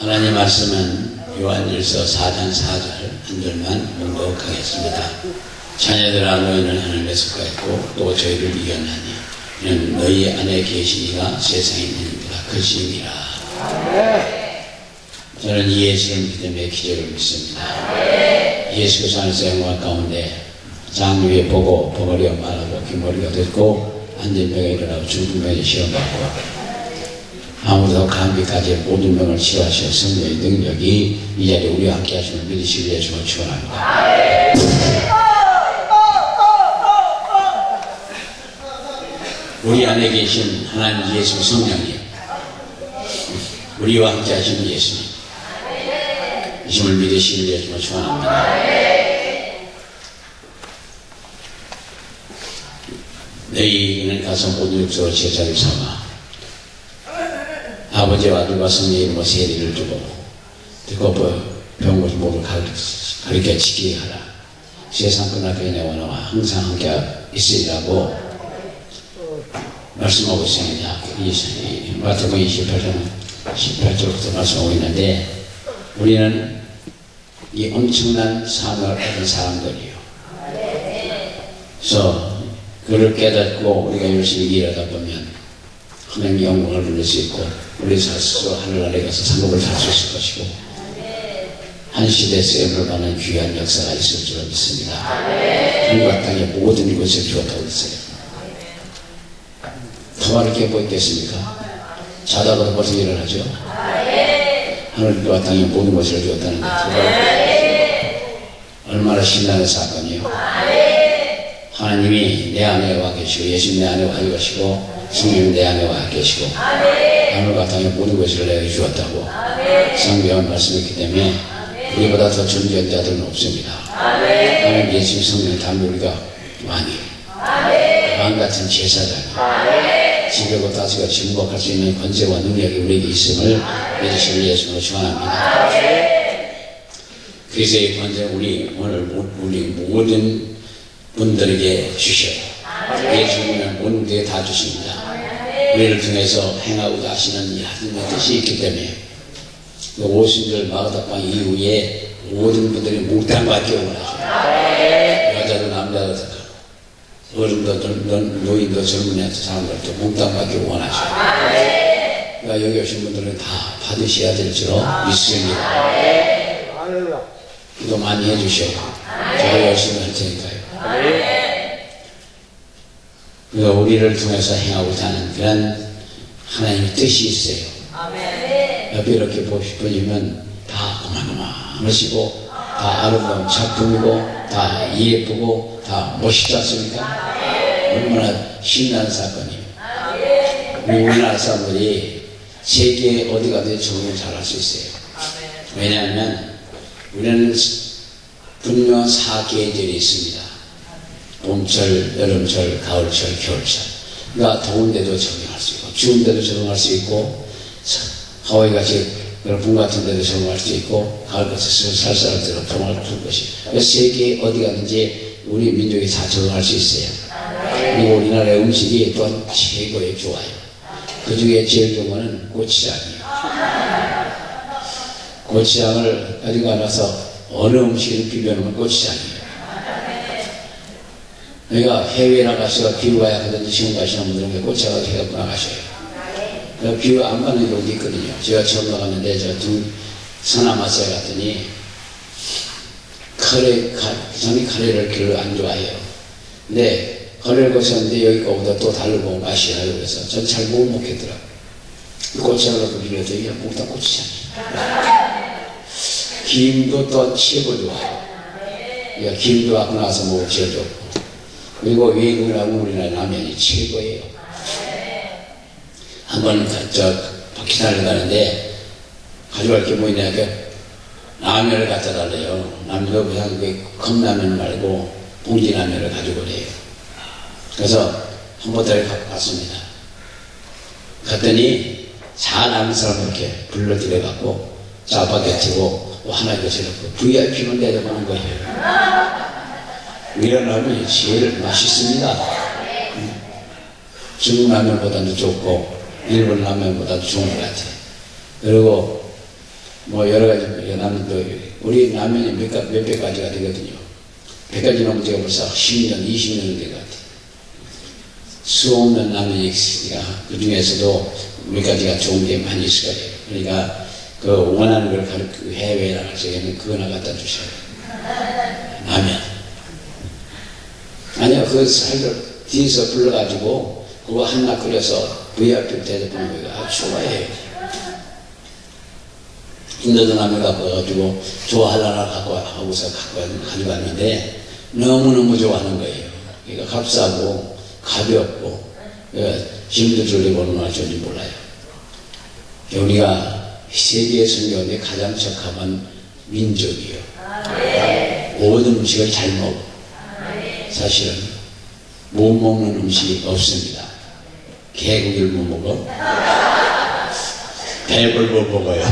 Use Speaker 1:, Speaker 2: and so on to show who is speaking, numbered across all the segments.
Speaker 1: 하나님 말씀은 요한일서 4장 4절 한 절만 묵독하겠습니다. 자녀들아 너희는 하늘에 속하였고 또 저희를 이겼나니 이는 너희 안에 계시니가 세상에 있는 이보다 크심이라. 저는 이 예수를 믿음의 기적을 믿습니다. 예수께서 하늘에서 영광 가운데 장위에 보고 버거리가 말하고 귀머리가 듣고 앉은 병에 일어나고 죽은 병에 시험받고 아무도 감기까지 모든 병을 치료하시는 성령의 능력이 이 자리에 우리와 함께 하시는 믿으시기 위해 주를 축원합니다. 우리 안에 계신 하나님 예수 성령님, 우리와 함께 하시는 예수님, 예수를 믿으시기 위해 주를 축원합니다. 너희는 가서 모든 육속을 제자를 삼아 아버지와 아들과 성령의 이름으로 세례를 주고 듣고 병고를 모두 가르쳐 지키게 하라. 세상 끝날까지 내가 너와 항상 함께 있으리라고 말씀하고 있습니다. 마태복음 18절부터 말씀하고 있는데 우리는 이 엄청난 사명을 받은 사람들이에요. 그래서 그를 깨닫고 우리가 열심히 일하다 보면 하나님의 영광을 누릴 수 있고 우리 스스로 하늘나라에 가서 상급을 살 수 있을 것이고 한 시대에 쓰임을 받는 귀한 역사가 있을 줄 믿습니다. 하늘과 땅의 모든 것을 주었다고 했어요. 더 많은 게 뭐 있겠습니까? 자다가도 벌써 일어나죠. 하늘과 땅의 모든 것을 주었다는 것 얼마나 신나는 사건이에요. 하나님이 내 안에 와 계시고 예수님 내 안에 와 계시고 성령님 내 안에 와 계시고 하늘과 땅의 모든 것을 내게 주었다고 성경은 말씀했기 때문에 우리보다 더 존귀한 자들은 없습니다. 하나님 예수님 성령 담배 우리가 왕 같은 제사장 지배고 다스가 진복할 수 있는 권세와 능력이 우리에게 있음을 믿으시는 예수님으로 축원합니다. 그래서 이 권세를 우리 모든 분들에게 주셔요. 예수님은 모든 분들에게 다 주십니다. 우리를 통해서 행하고자 하시는 이 하나님의 뜻이 있기 때문에 그 오순절 마가다방 이후에 모든 분들이 묵당 받기 원하셔요. 여자도 남자도 어른도 노인도 젊은이도 사람들도 묵당 받기 원하셔요. 그러니까 여기 오신 분들은 다 받으셔야 될 줄로 믿습니다. 기도 많이 해주셔요. 제가 열심히 할 테니까요. 그러니까 우리를 통해서 행하고자 하는 그런 하나님의 뜻이 있어요. 옆에 이렇게 보시면 다 어마어마하시고 다 아름다운 작품이고 다 예쁘고 다 멋있지 않습니까? 얼마나 신나는 사건이에요. 우리 우리나라 사람들이 세계 어디 가든지 적응을 잘할 수 있어요. 왜냐하면 우리는 분명한 4계절이 있습니다. 봄철, 여름철, 가을철, 겨울철. 그러니까 더운데도 적응할 수 있고 추운데도 적응할 수 있고 하와이같이 봄 같은 데도 적응할 수 있고 가을같이 쌀쌀할 때도 적응할 수 있을 것이고 세계 어디 가든지 우리 민족이 다 적응할 수 있어요. 그리고 우리나라의 음식이 또한 최고에 좋아요. 그 중에 제일 좋은 거는 고추장이에요. 고추장을 가지고 나서 어느 음식을 비벼놓으면 고추장이에요. 그러니까 해외에 나가서 비유가 약하든지 시험 가시는 분들은 고추장을 해갖고 나가셔요. 비유 안 가는 경우도 있거든요. 제가 처음 나갔는데 제가 서남아시아 갔더니 저는 카레를 별로 안 좋아해요. 근데 카레를 거셨는데 여기 거보다 또 다르고 맛이나요. 그래서 전 잘 못 먹겠더라고요. 고추장을 넣고 비벼도 이게 먹다 고추장이에요. 김도 또 최고 좋아요. 그러니까 김도 하고 나서 먹으면 제일 좋고 그리고 외국이라고 우리나라 라면이 최고예요. 한번 파키스탄을 가는데 가져갈 게 뭐 있냐 라면을 갖다 달래요. 라면도 그냥 컵라면 말고 봉지라면을 가지고 그래요. 그래서 한 보따리를 갖고 갔습니다. 갔더니 잘 아는 사람 이렇게 불러들여갖고 짜파게티고 하나 이것을 넣고 VIP만 내려가는 거예요. 이런 라면이 제일 맛있습니다. 중국 라면보다도 좋고 일본 라면보다도 좋은 것 같아요. 그리고 뭐 여러 가지 라면도 우리 라면이 몇백 가지가 되거든요. 100가지 넘은 지가 벌써 10년, 20년은 된 것 같아요. 수없는 라면이 있으니까 그 중에서도 몇 가지가 좋은 게 많이 있을 거예요. 그러니까 그 원하는 걸 해외에 나갈 적에는 그거나 갖다 주셔요. 라면. 아니요, 그 살들 뒤에서 불러가지고 그거 하나 끓여서 VIP 대접하는 거예요. 아주 좋아해요. 인도도 라면 갖고 와가지고 좋아하려나 하고서 가져갔는데 너무너무 좋아하는 거예요. 그러니까 값싸고 가볍고 짐도 줄이고 얼마나 좋은지 몰라요. 우리가 세계 선교에 가장 적합한 민족이요. 모든 음식을 잘 먹어. 사실은 못 먹는 음식이 없습니다. 개고기를 못 먹어. 뱀을 못 먹어요.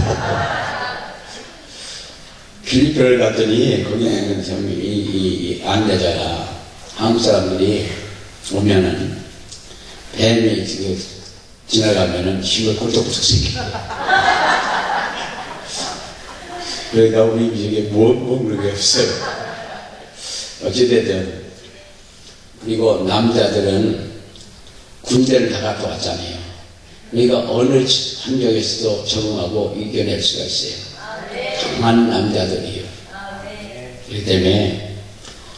Speaker 1: 필리핀을 갔더니 거기는 이 안내자가 한국 사람들이 오면은 뱀이 지나가면은 힘을 꿀떡꿀떡 생겨요. 그러니까 우리 민족에 못 먹는 게 없어요. 어찌됐든 그리고 남자들은 군대를 다 갔다 왔잖아요. 그러니까 어느 환경에서도 적응하고 이겨낼 수가 있어요. 강한 남자들이요. 그렇기 때문에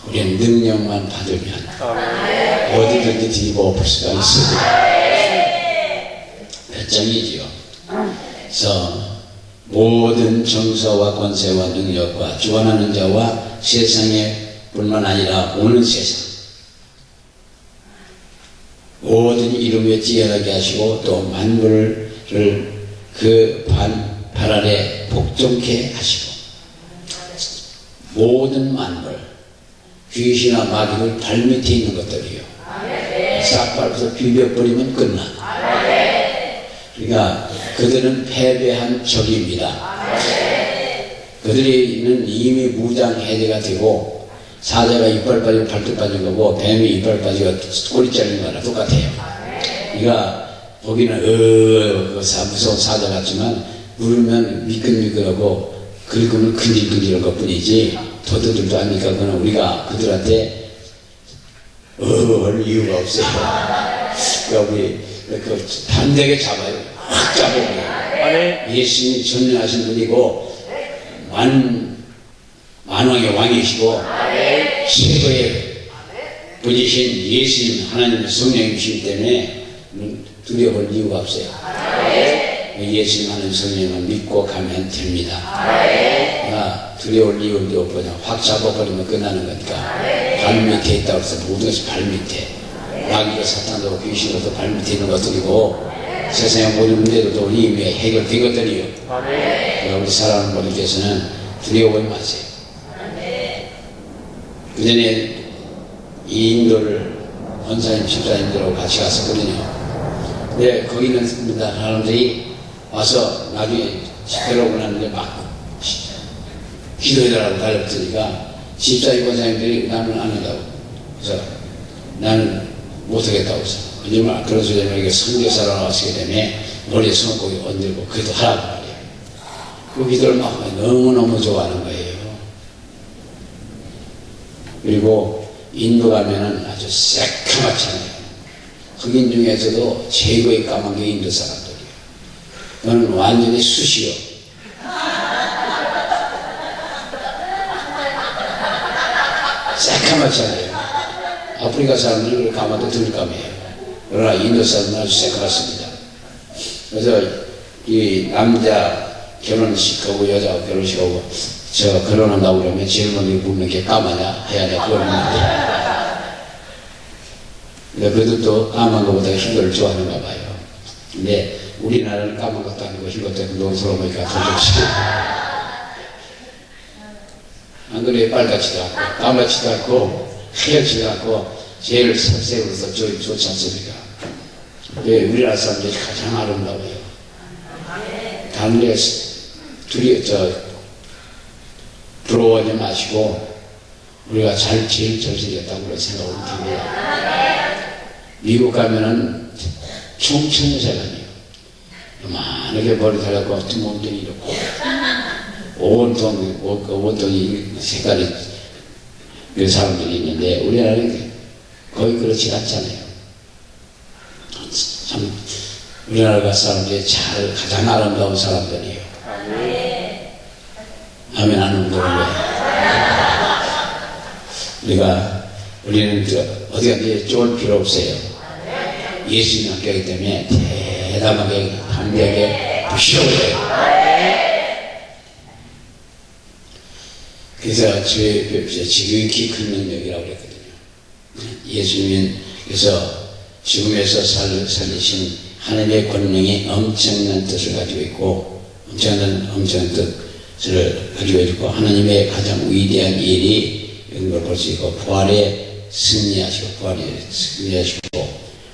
Speaker 1: 우리는 능력만 받으면 어디든지 뒤집어 엎을 수가 있습니다. 배짱이지요. 그래서 모든 정서와 권세와 능력과 주관하는 자와 세상에 뿐만 아니라 오는 세상 모든 이름에 뛰어나게 하시고 또 만물을 그 발 아래 복종케 하시고 모든 만물 귀신이나 마귀들 발밑에 있는 것들이요. 싹 밟아서 비벼버리면 끝나. 그러니까 그들은 패배한 적입니다. 그들은 이미 무장 해제가 되고 사자가 이빨 빠지고 발톱 빠진 거고 뱀이 이빨 빠지고 꼬리 자르는 거랑 똑같아요. 그러니까 거기는 무서운 사자 같지만 물으면 미끌미끌하고 긁으면 근질근질한 것 뿐이지 도둑들도 아니까 그건 우리가 그들한테 할 이유가 없어요. 그러니까 우리 단대게 잡아요. 확 잡아요. 예수님이 전능하신 분이고 만왕의 왕이시고 최고의 분이신 예수님 하나님 성령이시기 때문에 두려워할 이유가 없어요. 예수님 하는 성령만 믿고 가면 됩니다. 두려울 이유도 없고 확 잡아버리면 끝나는 거니까 발밑에 있다고 해서 모든 것이 발밑에 마귀도 사탄도 귀신도 발밑에 있는 것들이고 세상의 모든 문제들도 이미 해결된 것들이요. 우리 사랑하는 분께서는 두려워하지 마세요. 그 전에 이 인도를 원사님 집사님들하고 같이 갔었거든요. 근데 거기 있는 사람들이 와서 나중에 집회로 오는데 막 기도해달라고 달려붙으니까 집사님 원사님들이 나는 안 한다고. 그래서 나는 못하겠다고 해서 거짓말 그런 소리 하면 이게 선교사로 나왔기 때문에 머리에 손목이 얹들고 그래도 하라고 말이에요. 그 기도를 막 너무너무 좋아하는 거예요. 그리고 인도 가면은 아주 새카맣잖아요. 흑인 중에서도 최고의 까만 게 인도 사람들이에요. 너는 완전히 숯이요. 새카맣잖아요. 아프리카 사람들은 까마도 덜 까매요. 그러나 인도 사람은 아주 새카맣습니다. 그래서 이 남자 결혼식하고 여자 결혼식하고 저 결혼한다고 그러면 제일 먼저 묻는 게 까마냐 해야 돼. 그걸 묻는데 그들도 까만 것보다 흰 걸 좋아하는가 봐요. 근데 우리나라는 까만 것도 아니고 흰 것도 아니고 노스러워 보니까 더 좋지. 안 그래? 빨갛지도 않고 까맣지도 않고 하얗지도 않고 제일 색으로서 좋지 않습니까? 우리나라 사람들이 가장 아름다워요. 다른 데 부러워하지 마시고 우리가 제일 잘생겼다고 생각을 듭니다. 미국 가면은 총천사관이에요. 요만하게 머리 달라고 몸뚱이 이렇고 온통 색깔이 그 사람들이 있는데 우리나라는 거의 그렇지 않잖아요. 참 우리나라 사람들이 가장 아름다운 사람들이에요. 아멘 하는 분들은 우리는 어디 가든지 쫄 필요 없어요. 예수님 학교이기 때문에 대담하게 담대하게 부셔버려요. 그래서 지극히 큰 능력이라고 그랬거든요. 예수님께서 죽음에서 살리신 하나님의 권능이 엄청난 뜻을 가지고 있고 엄청난 뜻을 가지고 있고 하나님의 가장 위대한 일이 이런 걸 볼 수 있고 부활에 승리하시고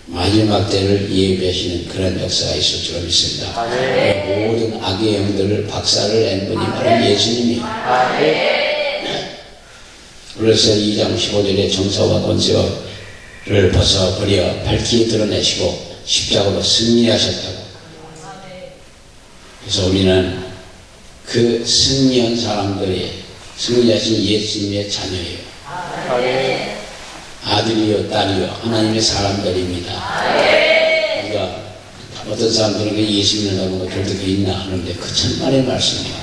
Speaker 1: 마지막 때를 예비하시는 그런 역사가 있을 줄 믿습니다. 모든 악의 영들을 박살을 낸 분이 바로 예수님이에요. 그래서 2장 15절에 정사와 권세를 벗어버려 밝히 드러내시고 십자가로 승리하셨다고. 그래서 우리는 그 승리한 사람들이 승리하신 예수님의 자녀예요. 아들이요 딸이요 하나님의 사람들입니다. 그러니까 어떤 사람들은 예수 믿는다고 절대 그 있나 하는데 그 천만의 말씀이에요.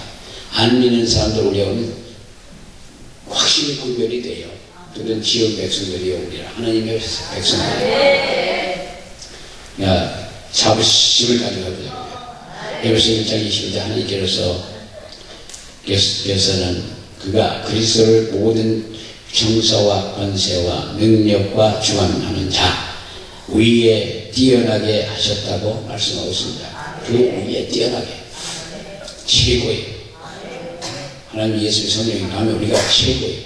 Speaker 1: 안 믿는 사람들 우리하고는 확실히 구별이 돼요. 그들은 지역 백성들이요 우리라 하나님의 백성들이에요. 그러니까 자부심을 가져가보자고요. 에베소 1장 21절 하나님께서는 그가 그리스도를 모든 정사와 권세와 능력과 주관하는 자 위에 뛰어나게 하셨다고 말씀하고 있습니다. 그 위에 뛰어나게 최고예요. 하나님 예수의 성령이 나면 우리가 최고예요.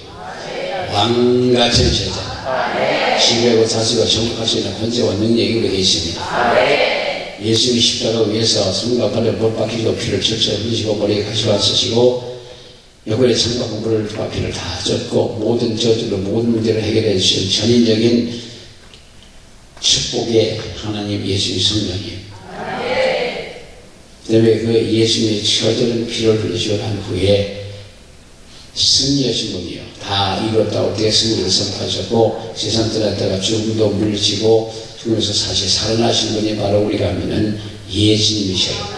Speaker 1: 왕같이 하셨잖아요. 지배하고 다스리고 정복할 수 있는 권세와 능력이 우리에게 있습니다. 예수님이 십자가 위에서 성과 발에 못 박히고 피를 철저히 흘리시고 머리에 가시와 쓰시고 여거에 성과 공부를 피를 다 젖고 모든 저주로 모든 문제를 해결해 주신 전인적인 축복의 하나님 예수의 성령이에요. 그다음에 그 예수님의 처절한 피를 흘리시고 한 후에 승리하신 분이요. 다 이뤘다고 어떻게 승리를 선포하셨고 세상 떠났다가 죽음도 물리치고 죽으면서 사실 살아나신 분이 바로 우리가 믿는 예수님이셔요.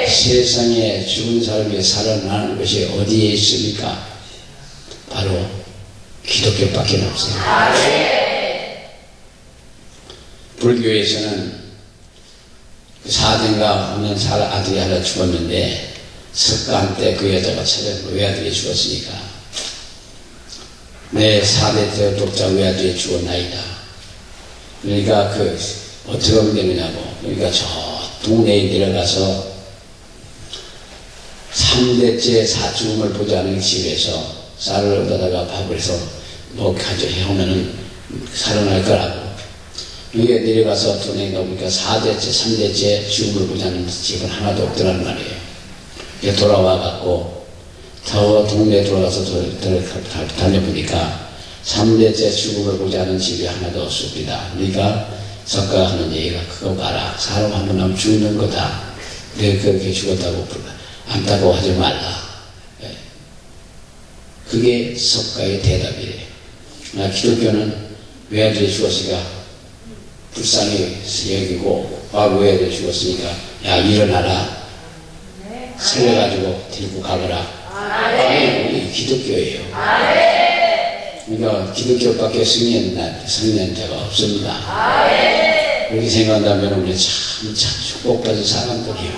Speaker 1: 세상에 죽은 사람이 살아나는 것이 어디에 있습니까? 바로 기독교밖에 없어요. 불교에서는 사대인가 하는 아들이 하나 죽었는데 석가 때 그 여자가 찾아서 외아들이 죽었으니까 내 4대 때 독자 외아들이 죽었나이다. 그러니까 어떻게 하면 되느냐고. 그러니까 저 동네에 내려가서 3대째 죽음을 보지 않은 집에서 쌀을 얻어다가 밥을 해서 가져 해오면은 살아날 거라고. 이게 내려가서 동네에 가보니까 4대째, 3대째 죽음을 보지 않은 집은 하나도 없더란 말이에요. 돌아와갖고 더 동네에 돌아가서 달려보니까 3대째 죽음을 보지 않은 집이 하나도 없습니다. 그러니까 석가가 하는 얘기가 그거 봐라. 사람 한 번 하면 죽는 거다. 내가 그렇게 죽었다고 안타까워하지 말라. 그게 석가의 대답이래. 기독교는 외아들이 죽었으니까 불쌍히 여기고 외아들이 죽었으니까 야 일어나라. 살려가지고 데리고 가거라. 우리 기독교예요. 그러니까 기독교밖에 승리한 자가 없습니다. 그렇게 생각한다면 우리 참 축복받은 사람들이에요.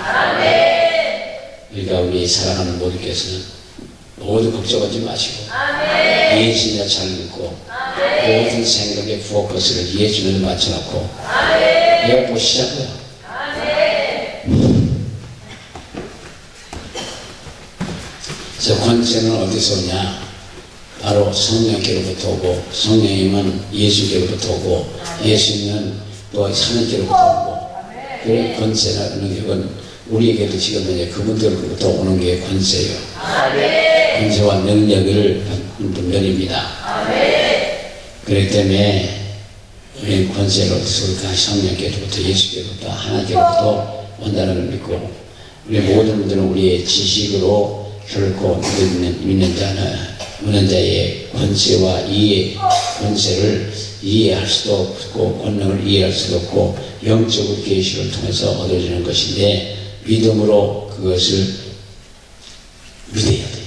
Speaker 1: 그러니까 우리 사랑하는 모두께서는 모두 걱정하지 마시고 예수님을 잘 믿고 모든 생각의 포커스를 예수님을 맞춰놓고 내가 보시자고요. 그래서 권세는 어디서 오냐? 바로 성령께로부터 오고 성령님은 예수께로부터 오고 예수님은 또 하나님께로부터 오고 그런 권세나 능력은 우리에게도 지금 이제 그분들로부터 오는 게 권세예요. 권세와 능력을 받는 분들입니다. 그렇기 때문에 우리는 권세를 어디서 올까? 성령께로부터 예수께로부터 하나님께로부터 온다는 걸 믿고 우리 모든 분들은 우리의 지식으로 결코 믿는 자의 권세와 권세를 이해할 수도 없고 권능을 이해할 수도 없고 영적인 계시를 통해서 얻어지는 것인데 믿음으로 그것을 믿어야 돼요.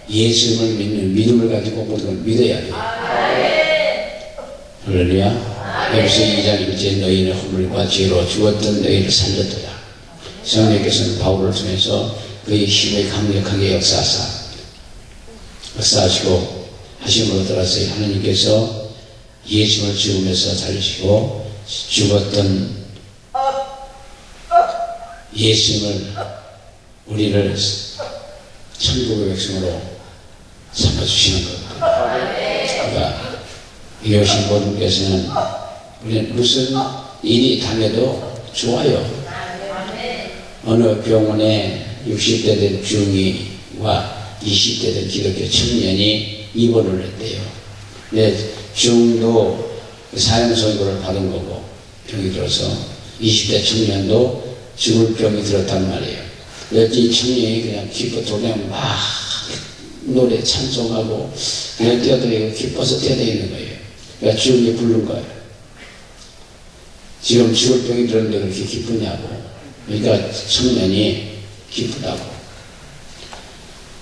Speaker 1: 예수님을 믿는 믿음을 가지고 모든 걸 믿어야 돼요. 할렐루야. 에베소 2장 1절 너희는 허물과 죄로 죽었던 너희를 살렸도다. 성령께서는 바울을 통해서 그의 힘을 강력하게 역사하시고 하심으로 따라서 하나님께서 예수를 죽음에서 살리시고 죽었던 예수님을 우리를 천국의 백성으로 삼아주시는 겁니다. 그러니까 여기 오신 분께서는 우리는 무슨 일이 당해도 좋아요. 어느 병원에 60대 된 중이와 20대 된 기독교 청년이 입원을 했대요. 근데 중도 사형선고를 받은 거고 병이 들어서 20대 청년도 죽을 병이 들었단 말이에요. 그래서 이 청년이 그냥 기뻐서 그냥 막 노래 찬송하고 그냥 뛰어다니고 기뻐서 뛰어다니는 거예요. 그러니까 주님이 부른 거예요. 지금 죽을 병이 들었는데 그렇게 기쁘냐고. 그러니까 청년이 기쁘다고.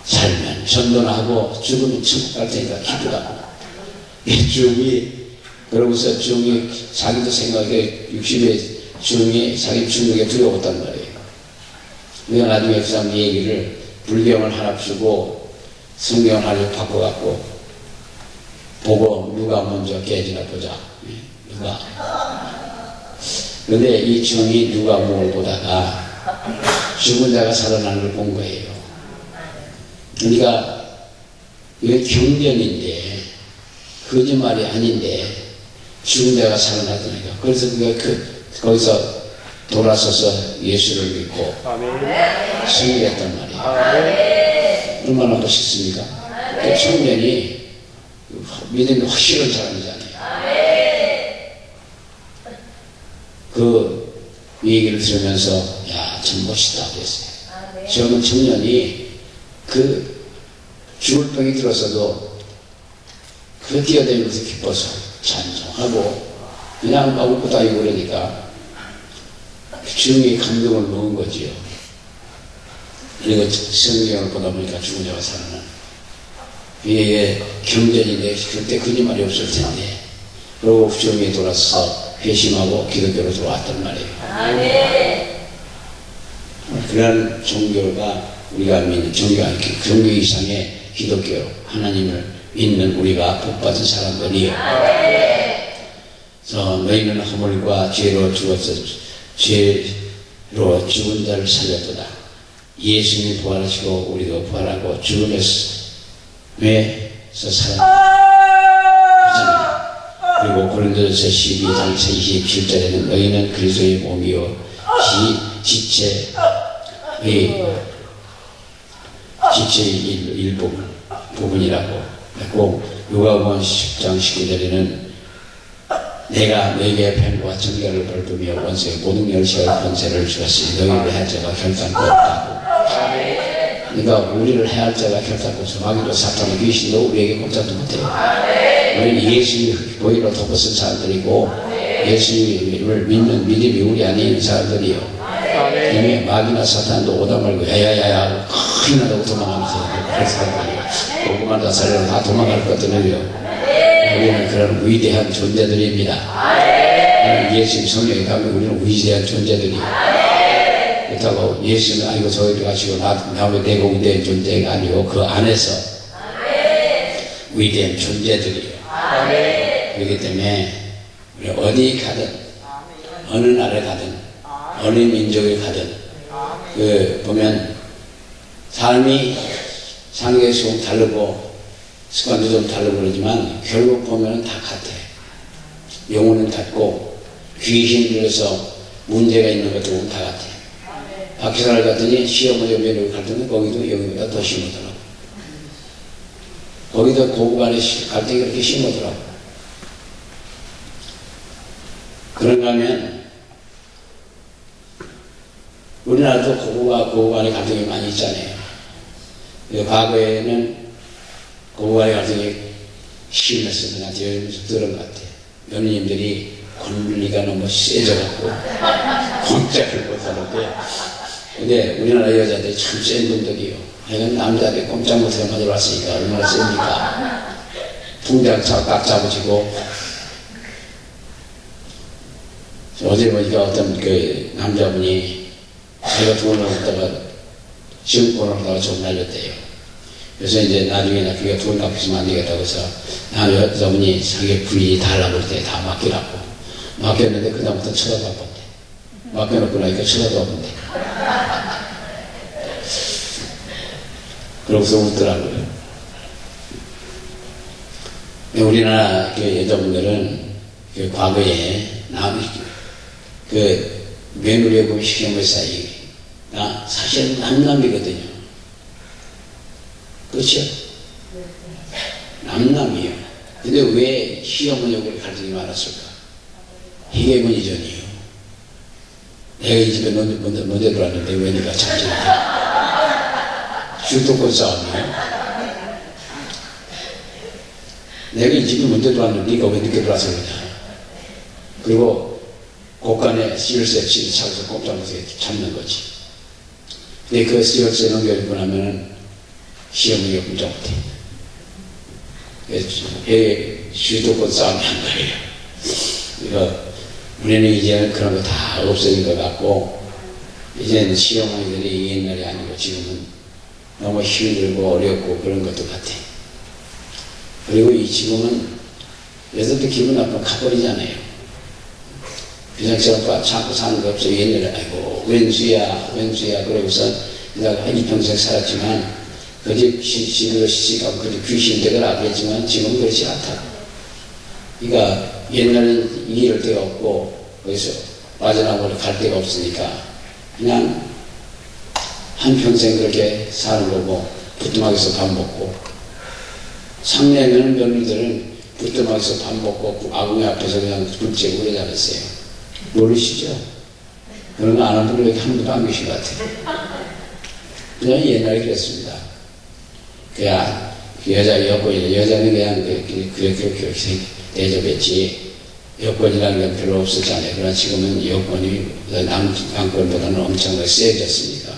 Speaker 1: 살면 전도하고 죽으면 천국 갈 테니까 기쁘다고. 주님이 그러고서 주님이 자기도 생각에 60의 주님이 자기 죽는 두려웠단 말이에요. 내가 나중에 그 사람 얘기를 불경을 하나 주고 성경을 하나 바꿔갖고 보고 누가 먼저 깨지나 보자. 누가. 그런데 이 중이 누가 뭘 보다가 죽은 자가 살아나는 걸 본 거예요. 그러니까 이건 경전인데 거짓말이 아닌데 죽은 자가 살아나더니까. 그래서 거기서 돌아서서 예수를 믿고 승리했단 말이에요. 얼마나 멋있습니까? 그 청년이 믿음이 확실한 사람이잖아요. 그 얘기를 들으면서 야, 참 멋있다 그랬어요. 저는 청년이 그 죽을 병이 들어서도 그 뛰어다니면서 기뻐서 찬송하고 그냥 막 웃고 다니고 그러니까 주님이 감동을 먹은 거지요. 그리고 성경을 보다 보니까 죽은 자가 살아나. 이게 경전인데 그때 거짓말이 없을 텐데. 그리고 주님이 돌아서 회심하고 기독교로 들어왔단 말이에요. 그런 종교가 우리가 믿는 종교 이상의 기독교, 하나님을 믿는 우리가 복받은 사람들이에요. 그래서 너희는 허물과 죄로 죄로 죽은 자를 살렸도다. 예수님이 부활하시고 우리도 부활하고 죽음에서 살아났다. 그리고 고린도전서 12장 27절에는 너희는 그리스도의 몸이요 지체의 부분이라고 했고, 요한복음 10장 19절에는 내가 너희에게 뱀과 정결을 벌두며 원수의 모든 열쇠와 권세를 주었으니 너희를 해할 자가 결단코 없다고. 그러니까 우리를 해할 자가 결단코 없어. 마귀도 사탄도 귀신도 우리에게 꼼짝도 못해요. 우리는 예수님을 보이로 덮어쓴 사람들이고 예수님을 믿는 믿음이 우리 안에 있는 사람들이요. 이미 마귀나 사탄도 오다 말고 야야야야 큰일 나다고 도망가면서 그런 사람들이요. 조금만 더 살려면 다 도망갈 것 같으면요. 우리는 그런 위대한 존재들입니다. 예수님 성령에 가면 우리는 위대한 존재들이에요. 그렇다고 예수는 아니고 저희를 가시고 나왜 내가 위대한 존재가 아니고 그 안에서 위대한 존재들이에요. 그렇기 때문에 우리 어디 가든 어느 나라에 가든 어느 민족에 가든 보면 삶이 사는 게 좀 다르고 습관도 좀 다르고 그러지만 결국 보면 다 같아. 영혼은 같고 귀신 들어서 문제가 있는 것도 보면 다 같아. 박회사를 갔더니 시어머니 면을 갔더니 거기도 여기보다 더 심하더라고. 거기도 고급 안에 갈등이 그렇게 심하더라고. 그런가 하면 우리나라도 고부 간의 갈등이 많이 있잖아요. 과거에는 고부 간의 갈등이 심했으면 나한테 들은 것 같아요. 연예인들이 권리가 너무 세져갖고 꼼짝을 못하는데, 근데 우리나라 여자들이 참 센 분들이요. 하여간 남자들이 꼼짝 못하게 만들어 왔으니까 얼마나 셉니까? 통장 딱 잡으시고. 어제 보니까 어떤 그 남자분이 자기가 돈을 얻다가 증권을 하다가 좀 날렸대요. 그래서 이제 나중에 그게 돈 갚으시면 안 되겠다고 해서 여자분이 자기 부인이 달라고 그럴 때 다 맡기라고 맡겼는데 그다음부터 쳐다도 안 본대. 맡겨놓고 나니까 쳐다도 안 본대. 그러고서 웃더라고요. 우리나라 그 여자분들은 그 과거에 그 며느리하고 시어머니 사이 사실은 남남이거든요. 그렇죠? 남남이에요. 근데 왜 시어머니하고 갈등이 많았을까? 희계문 이전이에요. 내가 이 집에 먼저 들어왔는데 왜 네가 잠시만 주도권 싸움이에요. 내가 이 집에 먼저 들어왔는데 네가 왜 늦게 들어와서 그러냐. 그리고 곳간에 시열쇠치를 차고서 꼼짝 못하게 잡는 거지. 근데 그 시열쇠 넘겨주고 나면은 시어머니가 꼼짝 못해. 그래서 주도권 싸움이 한 거예요. 그러니까 우리는 이제는 그런 거 다 없어진 것 같고, 이제는 시어머니들이 옛날이 아니고 지금은 너무 힘들고 어렵고 그런 것도 같아. 그리고 이 지금은 여자도 기분 나쁘면 가버리잖아요. 그냥처럼 자꾸 사는 거 없어. 옛날에 아이고 왼수야 그러고서 내가 한이평생 살았지만 그 집 시시가고 그 집 귀신 되거라 그랬지만 지금은 그렇지 않다. 그러니까 옛날엔 이럴 데가 없고 거기서 빠져나오고 갈 데가 없으니까 그냥 한평생 그렇게 사는 거고, 부뚜막에서 밥 먹고, 상내에는 며느리들은 부뚜막에서 밥 먹고 아궁이 앞에서 그냥 불 쬐고 그러지 않았어요. 모르시죠? 그런 거 안 하는 분이 한 분도 안 계신 것 같아요. 그냥 옛날에 그랬습니다. 그냥 여자는 그냥 그렇게 대접했지. 여권이라는 건 별로 없었잖아요. 그러나 지금은 여권이 남권보다는 엄청나게 세졌으니까.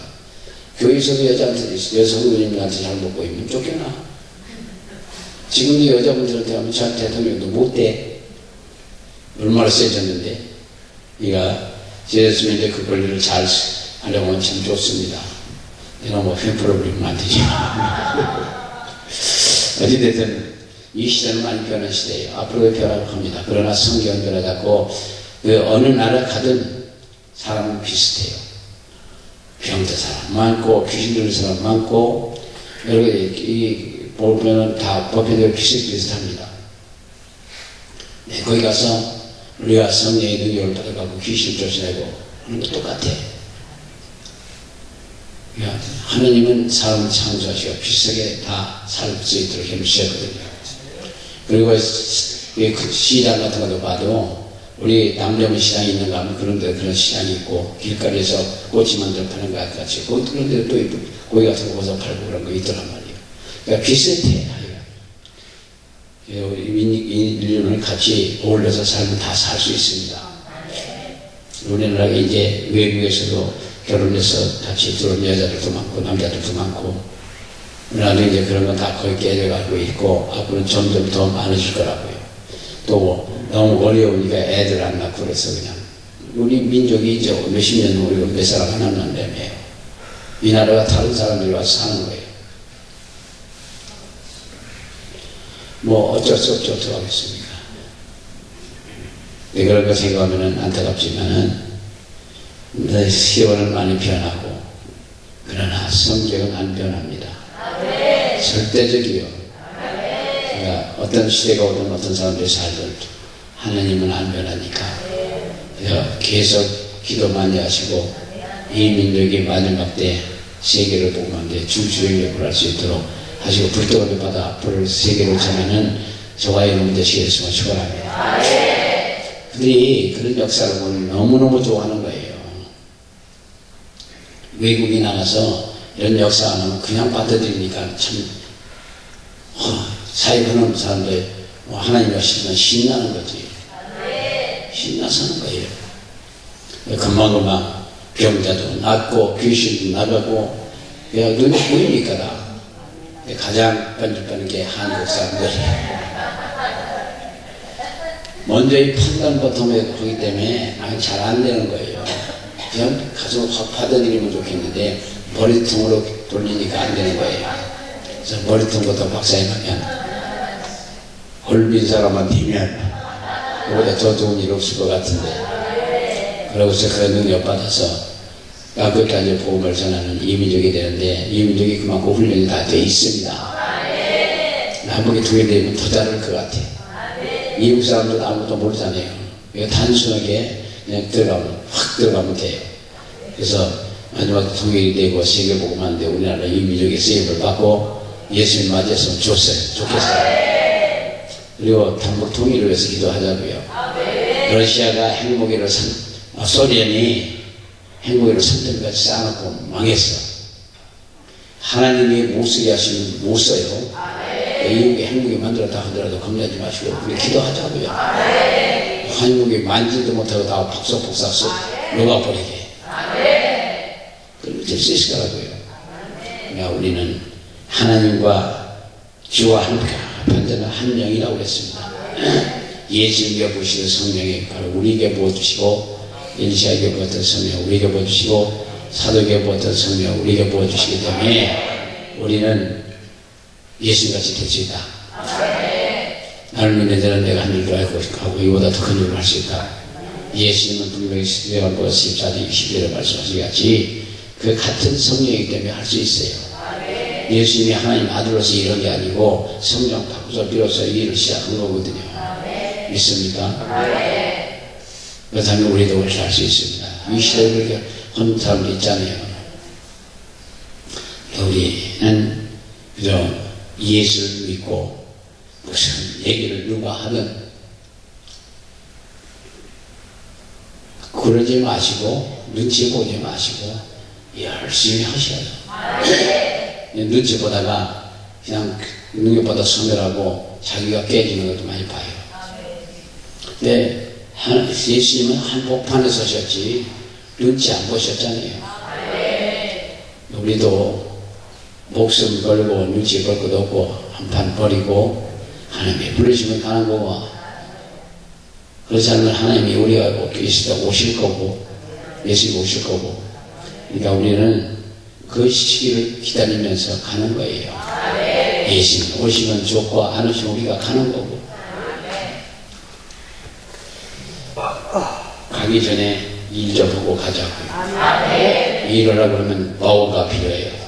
Speaker 1: 교회에서도 여성부님들한테 잘 먹고 있으면 쫓겨나. 지금도 여자분들한테 하면 저 대통령도 못 돼. 얼마나 세졌는데. 그러니까 예수님인데 그 권리를 잘 하려고 하면 참 좋습니다. 내가 뭐 횡포를 안 되지. 어찌됐든 이 시대는 많이 변한 시대예요. 앞으로도 변하고 합니다. 그러나 성경은 변하지 않고 그 어느 나라 가든 사람은 비슷해요. 병든 사람 많고 귀신 들린 사람 많고 여러 가지 보면은 다 보편적으로 비슷비슷합니다. 네, 거기 가서 우리가 성령의 능력을 받아가고 귀신 쫓아내고 하는 거 똑같아. 하느님은 사람을 창조하시고 비슷하게 다 살 수 있도록 힘쓰셨거든요. 그리고 시장 같은 것도 봐도 우리 남대문 시장이 있는가 하면 그런 시장이 있고 길거리에서 꼬치 만들어 파는 것 같이 그런 데도 또 고기 같은 거 고서 팔고 그런 거 있더란 말이에요. 그러니까 비슷해. 인류는 같이 어울려서 살면 다 살 수 있습니다. 우리나라가 이제 외국에서도 결혼해서 같이 들어온 여자들도 많고 남자들도 많고 우리나라도 이제 그런 건 다 거의 깨져가고 있고 앞으로는 점점 더 많아질 거라고요. 또 너무 어려우니까 애들 안 낳고 그래서 그냥 우리 민족이 이제 몇십 년 우리가 몇 사람 하나 낳는다며요. 이 나라가 다른 사람들이 와서 사는 거예요. 뭐 어쩔 수 없죠. 어떻게 하겠습니까? 그런 거 생각하면 안타깝지만은 시원은 많이 변하고 그러나 성경은 안 변합니다. 절대적이요. 그러니까 어떤 시대가 오든 어떤 사람들이 살든 하나님은 안 변하니까 계속 기도 많이 하시고 이 민족이 마지막 때 세계를 복음하는데 중추력을 할 수 있도록 하시고 불떡을 받아 앞으로 세계를 전하는 저와 여러분 되시겠으면 축원합니다. 그들이 그런 역사를 보면 너무너무 좋아하는 거예요. 외국에 나가서 이런 역사 안 하면 그냥 받아들이니까 참 사회 그런 사람들 하나님 하시면 신나는 거지. 신나서 하는 거예요. 금방금방 병자도 낫고 귀신도 나가고 그냥 눈에 보이니까 다. 가장 번쩍하는 게 한국 사람들이에요. 먼저 이 판단부터 하기 때문에 잘 안 되는 거예요. 그냥 가서 확 받아들이면 좋겠는데 머리통으로 돌리니까 안 되는 거예요. 그래서 머리통부터 박사님하면 홀빈 사람한테면 그보다 더 좋은 일 없을 것 같은데, 그러고서 그 능력 받아서 끝까지 복음을 전하는 이민족이 되는데, 이민족이 그만큼 훈련이 다 돼 있습니다. 한국에 두 개 되면 더 잘할 것 같아. 미국 사람들은 아무것도 모르잖아요. 단순하게 그냥 확 들어가면 돼요. 그래서 마지막 통일이 되고 세계 복음하는데 우리나라 이민족이 세입을 받고 예수님 맞이했으면 좋겠어요. 그리고 단국 통일을 위해서 기도하자고요. 러시아가 핵무기를 소련이 핵무기를 선택까지 쌓아놓고 망했어. 하나님이 못 쓰게 하시면 못 써요. 미국이 핵무기 만들었다 하더라도 겁내지 마시고 우리 기도하자고요. 핵무기 만지도 못하고 다 폭삭폭삭 녹아버리게. 그럴 수 있을 거라고요. 그러니까 우리는 하나님과 주와 함께 반대는 한 영이라고 그랬습니다. 예수님께 부으시는 성령이 바로 우리에게 부어주시고, 엘리샤에게 부었던 성령 우리에게 부어주시고, 사도에게 부었던 성령 우리에게 부어주시기 때문에 우리는 예수님같이 될 수 있다. 나를 믿는 자는 내가 한 일도 알고 하고 이보다 더 큰 일을 할 수 있다. 예수님은 분명히 요한복음 14장 21절에 말씀하시겠지, 그 같은 성령이기 때문에 할 수 있어요. 예수님이 하나님 아들로서 이런 게 아니고 성령 바꾸서 비로소 이 일을 시작한 거거든요. 믿습니까? 그렇다면 우리도 그렇게 할 수 있습니다. 이 시대에 그렇게 하는 사람도 있잖아요. 우리는 그저 예수를 믿고 무슨 얘기를 누가 하든 그러지 마시고 눈치 보지 마시고 열심히 하셔요. 눈치 보다가 그냥 능력보다 소멸하고 자기가 깨지는 것도 많이 봐요. 근데 예수님은 한복판에 서셨지 눈치 안 보셨잖아요. 우리도 목숨 걸고 눈치 볼 것도 없고 한판 버리고 하나님이 부르시면 가는 거고, 그렇지 않으면 하나님이 우리가 있을 때 오실 거고 예수님 오실 거고, 그러니까 우리는 그 시기를 기다리면서 가는 거예요. 예수님 오시면 좋고 안 오시면 우리가 가는 거고. 가기 전에 일 좀 하고 가자고요. 일을 하려고 그러면 노후가 필요해요.